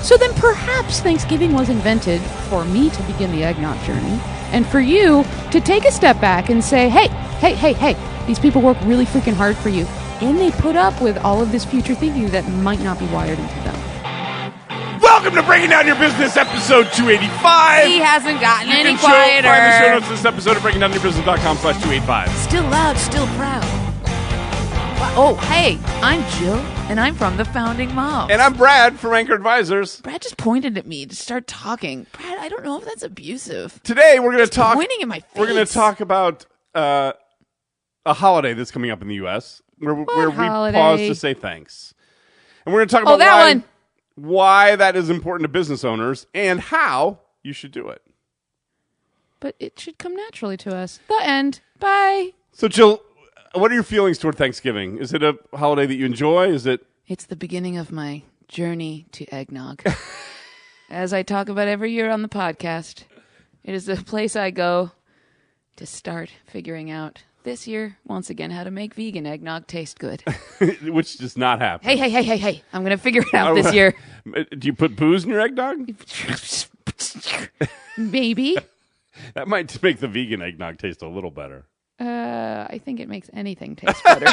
So then perhaps Thanksgiving was invented for me to begin the eggnog journey, and for you to take a step back and say, hey, these people work really freaking hard for you, and they put up with all of this future thinking that might not be wired into them. Welcome to Breaking Down Your Business, episode 285. He hasn't gotten you any can quieter. Find the show notes of this episode at breakingdownyourbusiness.com/285. Still loud, still proud. Oh, hey, I'm Jill, and I'm from the Founding Moms. And I'm Brad from Anchor Advisors. Brad just pointed at me to start talking. Brad, I don't know if that's abusive. Today we're going to talk. Pointing in my face. We're going to talk about a holiday that's coming up in the U.S. where we pause to say thanks, and we're going to talk about why that is important to business owners and how you should do it. But it should come naturally to us. The end. Bye. So, Jill, what are your feelings toward Thanksgiving? Is it a holiday that you enjoy? Is it? It's the beginning of my journey to eggnog. As I talk about every year on the podcast, it is the place I go to start figuring out this year, once again, how to make vegan eggnog taste good. Which does not happen. Hey. I'm going to figure it out this year. Do you put booze in your eggnog? Maybe. That might make the vegan eggnog taste a little better. I think it makes anything taste better.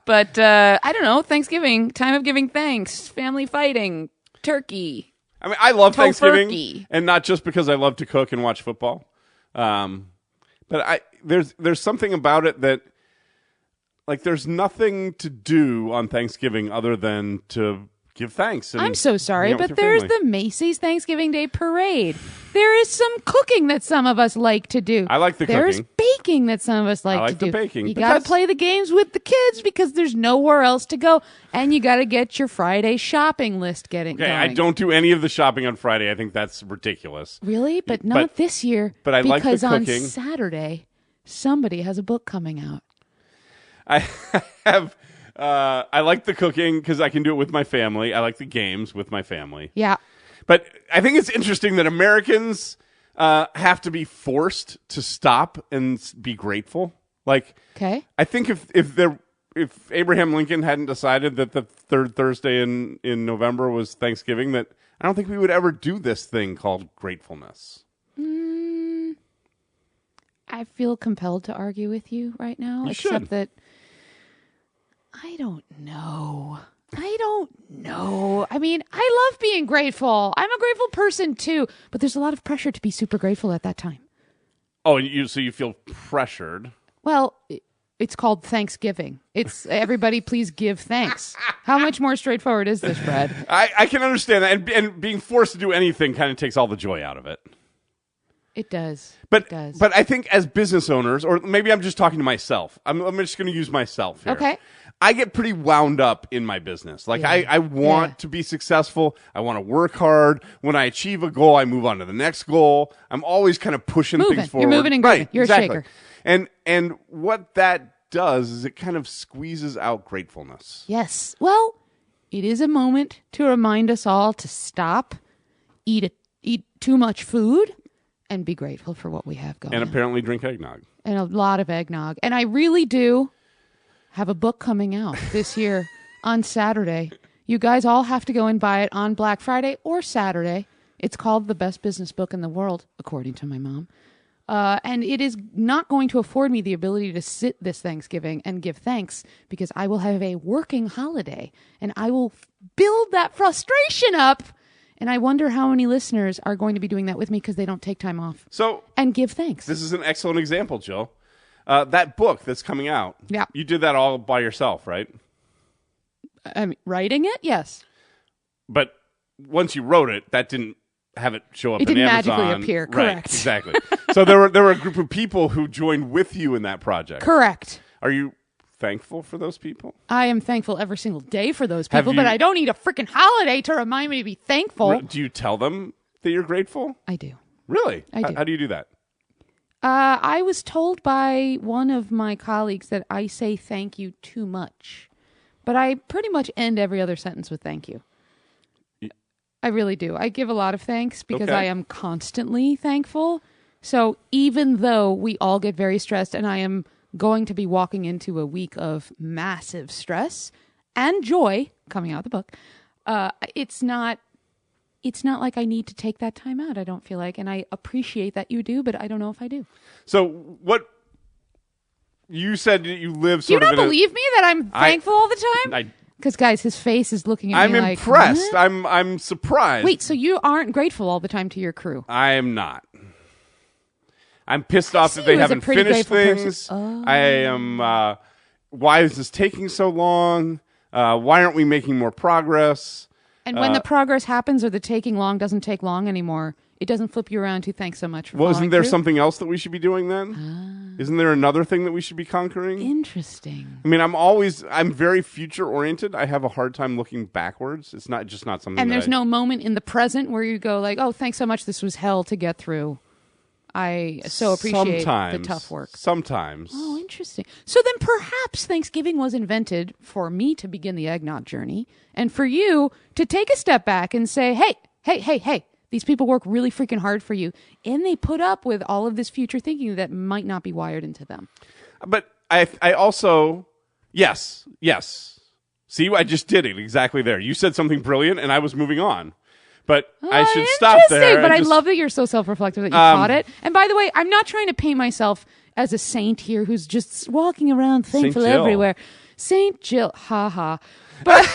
But I don't know. Thanksgiving, time of giving thanks, family fighting, turkey. I mean, I love Thanksgiving, Tofurkey. and not just because I love to cook and watch football. But there's something about it that, like, there's nothing to do on Thanksgiving other than to give thanks. And I'm so sorry, but there's the Macy's Thanksgiving Day Parade. There is some cooking that some of us like to do. I like the There's cooking. baking that some of us like to do. I like the baking. You got to play the games with the kids because there's nowhere else to go. And you got to get your Friday shopping list going. I don't do any of the shopping on Friday. I think that's ridiculous. Really? But not this year. But I like the because on cooking. Saturday, somebody has a book coming out. I have... I like the cooking because I can do it with my family. I like the games with my family. Yeah. But I think it's interesting that Americans have to be forced to stop and be grateful. Like, okay. I think if Abraham Lincoln hadn't decided that the third Thursday in November was Thanksgiving, that I don't think we would ever do this thing called gratefulness. I feel compelled to argue with you right now, except that I don't know. I mean, I love being grateful. I'm a grateful person too, but there's a lot of pressure to be super grateful at that time. Oh, so you feel pressured? Well, it's called Thanksgiving. It's everybody please give thanks. How much more straightforward is this, Brad? I can understand that, and being forced to do anything kind of takes all the joy out of it. It does. But I think as business owners, or maybe I'm just talking to myself. I'm just going to use myself here. Okay. I get pretty wound up in my business. Like, I want to be successful. I want to work hard. When I achieve a goal, I move on to the next goal. I'm always kind of pushing things forward. You're moving and grooving. Right, You're exactly. a shaker. And what that does is it kind of squeezes out gratefulness. Yes. Well, it is a moment to remind us all to stop, eat too much food, and be grateful for what we have going. And apparently drink eggnog. And a lot of eggnog. And I really do have a book coming out this year on Saturday. You guys all have to go and buy it on Black Friday or Saturday. It's called The Best Business Book in the World, according to my mom. And it is not going to afford me the ability to sit this Thanksgiving and give thanks because I will have a working holiday and I will build that frustration up. And I wonder how many listeners are going to be doing that with me because they don't take time off and give thanks. This is an excellent example, Jill. That book that's coming out, you did that all by yourself, right? I mean, writing it? Yes. But once you wrote it, that didn't have it show up in Amazon. It didn't magically appear, correct. Right, exactly. So there were a group of people who joined with you in that project. Correct. Are you thankful for those people? I am thankful every single day for those people, but I don't need a freaking holiday to remind me to be thankful. Do you tell them that you're grateful? I do. Really? I do. How do you do that? I was told by one of my colleagues that I say thank you too much, but I pretty much end every other sentence with thank you. I really do. I give a lot of thanks because I am constantly thankful. So even though we all get very stressed and I am going to be walking into a week of massive stress and joy coming out of the book, it's not like I need to take that time out. I don't feel like, and I appreciate that you do, but I don't know if I do. So what you said that you live sort of. Do you not believe me that I'm thankful all the time? Because guys, his face is looking at me like, I'm impressed. I'm surprised. Wait, so you aren't grateful all the time to your crew? I am not. I'm pissed off that they haven't finished things. I am. Why is this taking so long? Why aren't we making more progress? And when the progress happens or the taking long doesn't take long anymore, it doesn't flip you around to thanks so much for Well, isn't there through? something else that we should be doing then? Isn't there another thing that we should be conquering? Interesting. I mean, I'm very future oriented. I have a hard time looking backwards. It's not something. And there's no moment in the present where you go like, oh, thanks so much. This was hell to get through. I so appreciate the tough work. Sometimes. Oh, interesting. So then perhaps Thanksgiving was invented for me to begin the eggnog journey and for you to take a step back and say, hey, these people work really freaking hard for you. And they put up with all of this future thinking that might not be wired into them. But I also, yes. See, I just did it exactly there. You said something brilliant and I was moving on. But I should stop there. But I love that you're so self-reflective that you caught it. And by the way, I'm not trying to paint myself as a saint here who's just walking around thankful everywhere. Saint Jill, haha. But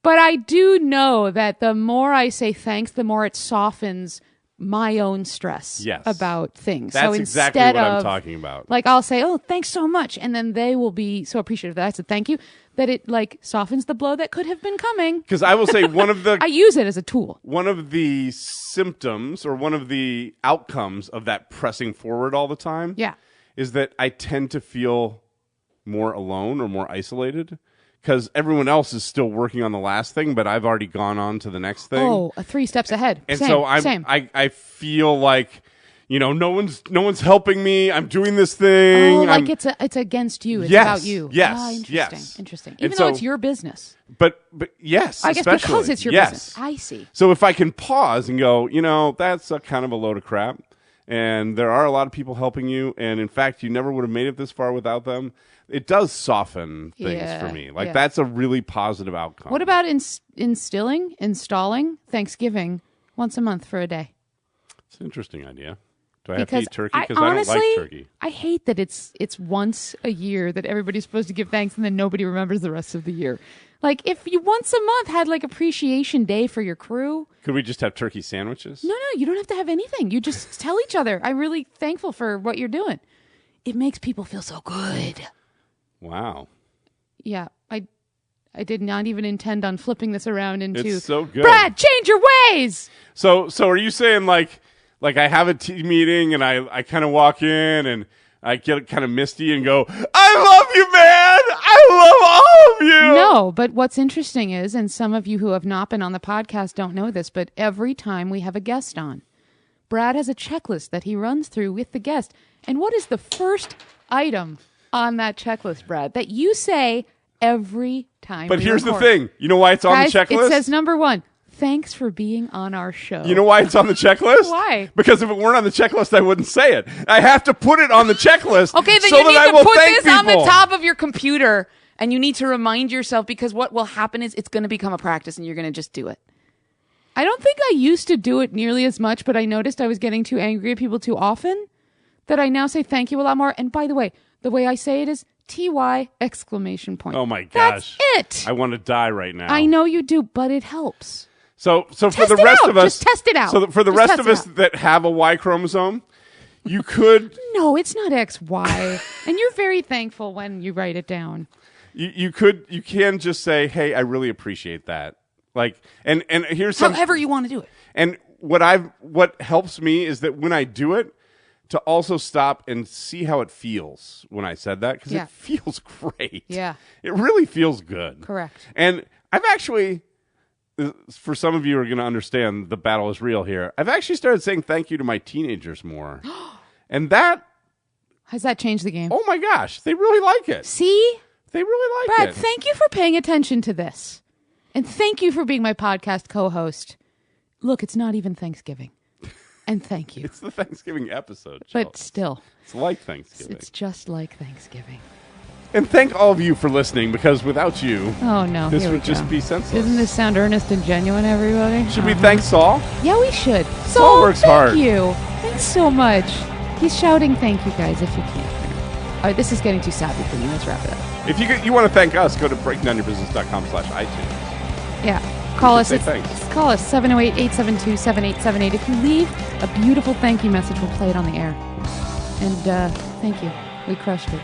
but I do know that the more I say thanks, the more it softens my own stress about things. That's so exactly what I'm talking about. Like I'll say, oh, thanks so much. And then they will be so appreciative that I said thank you. That it like softens the blow that could have been coming. Because I will say one of the... I use it as a tool. One of the symptoms or one of the outcomes of that pressing forward all the time is that I tend to feel more alone or more isolated because everyone else is still working on the last thing, but I've already gone on to the next thing. Oh, 3 steps ahead. And so I feel like... You know, no one's helping me. I'm doing this thing. Oh, like it's against you. It's about you. Yes. Interesting. Even though it's your business. But yes, I guess because it's your business. I see. So if I can pause and go, you know, that's a kind of a load of crap, and there are a lot of people helping you, and in fact, you never would have made it this far without them. It does soften things for me. Like that's a really positive outcome. What about installing Thanksgiving once a month for a day? It's an interesting idea. Do I have to eat turkey? Because I don't like turkey. I hate that it's once a year that everybody's supposed to give thanks and then nobody remembers the rest of the year. Like, if you once a month had, like, appreciation day for your crew. Could we just have turkey sandwiches? No, you don't have to have anything. You just tell each other, I'm really thankful for what you're doing. It makes people feel so good. Wow. Yeah, I did not even intend on flipping this around into... It's so good. Brad, change your ways! So are you saying, like I have a tea meeting and I kind of walk in and I get kind of misty and go, I love you, man! I love all of you! No, but what's interesting is, and some of you who have not been on the podcast don't know this, but every time we have a guest on, Brad has a checklist that he runs through with the guest. And what is the first item on that checklist, Brad, that you say every time But here's the thing. You know why it's on the checklist? It says, number 1, thanks for being on our show. You know why it's on the checklist? Why? Because if it weren't on the checklist, I wouldn't say it. I have to put it on the checklist. Okay, then so you need that to put this on the top of your computer, and you need to remind yourself, because what will happen is it's going to become a practice, and you're going to just do it. I don't think I used to do it nearly as much, but I noticed I was getting too angry at people too often, that I now say thank you a lot more. And by the way I say it is TY exclamation point. Oh my gosh. That's it. I want to die right now. I know you do, but it helps. So for the rest of us, just test it out. So for the rest of us that have a Y chromosome, you could. No, it's not XY, and you're very thankful when you write it down. You can just say, "Hey, I really appreciate that." Like, and here's however you want to do it. And what helps me is that when I do it, to also stop and see how it feels when I said that, because it feels great. Yeah, it really feels good. Correct. And I've actually. For some of you who are going to understand the battle is real here, I've actually started saying thank you to my teenagers more. And that... Has that changed the game? Oh my gosh, they really like it. See? They really like Brad, it. Thank you for paying attention to this. And thank you for being my podcast co-host. Look, it's not even Thanksgiving. And thank you. It's the Thanksgiving episode, But still. It's like Thanksgiving. It's just like Thanksgiving. And thank all of you for listening, because without you, this would just be senseless. Doesn't this sound earnest and genuine, everybody? Should we thank Saul? Yeah, we should. Saul works hard. Thank you. Thanks so much. He's shouting thank you, guys, if you can't. All right, this is getting too sappy for me. Let's wrap it up. If you want to thank us, go to breakingdownyourbusiness.com/iTunes. Yeah. Call us. Thanks. Call us 708-872-7878. If you leave a beautiful thank you message, we'll play it on the air. And thank you. We crushed it.